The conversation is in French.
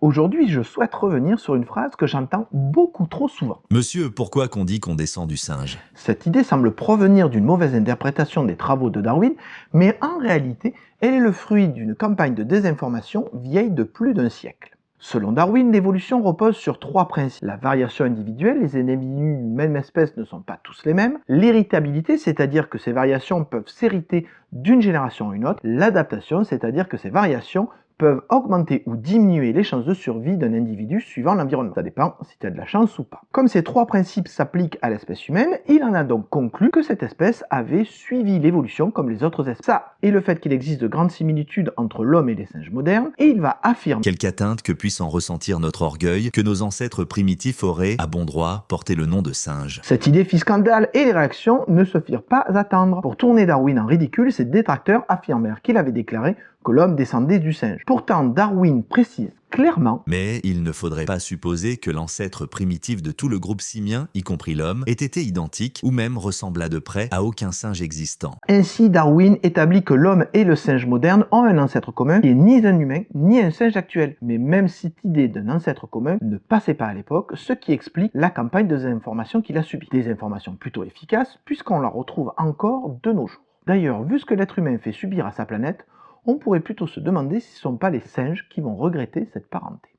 Aujourd'hui, je souhaite revenir sur une phrase que j'entends beaucoup trop souvent. Monsieur, pourquoi qu'on dit qu'on descend du singe? Cette idée semble provenir d'une mauvaise interprétation des travaux de Darwin, mais en réalité, elle est le fruit d'une campagne de désinformation vieille de plus d'un siècle. Selon Darwin, l'évolution repose sur trois principes. La variation individuelle, les individus d'une même espèce ne sont pas tous les mêmes. L'héritabilité, c'est-à-dire que ces variations peuvent s'hériter d'une génération à une autre. L'adaptation, c'est-à-dire que ces variations peuvent augmenter ou diminuer les chances de survie d'un individu suivant l'environnement. Ça dépend si tu as de la chance ou pas. Comme ces trois principes s'appliquent à l'espèce humaine, il en a donc conclu que cette espèce avait suivi l'évolution comme les autres espèces. Ça, et le fait qu'il existe de grandes similitudes entre l'homme et les singes modernes, et il va affirmer Quelque atteinte que puisse en ressentir notre orgueil, que nos ancêtres primitifs auraient, à bon droit, porté le nom de singe. cette idée fit scandale et les réactions ne se firent pas attendre. Pour tourner Darwin en ridicule, ses détracteurs affirmèrent qu'il avait déclaré que l'homme descendait du singe. Pourtant, Darwin précise clairement Mais il ne faudrait pas supposer que l'ancêtre primitif de tout le groupe simien, y compris l'homme, ait été identique ou même ressemblât de près à aucun singe existant. Ainsi, Darwin établit que l'homme et le singe moderne ont un ancêtre commun qui est ni un humain ni un singe actuel. Mais même cette idée d'un ancêtre commun ne passait pas à l'époque, ce qui explique la campagne de désinformation qu'il a subie. Des informations plutôt efficaces puisqu'on la retrouve encore de nos jours. D'ailleurs, vu ce que l'être humain fait subir à sa planète, on pourrait plutôt se demander si ce ne sont pas les singes qui vont regretter cette parenté.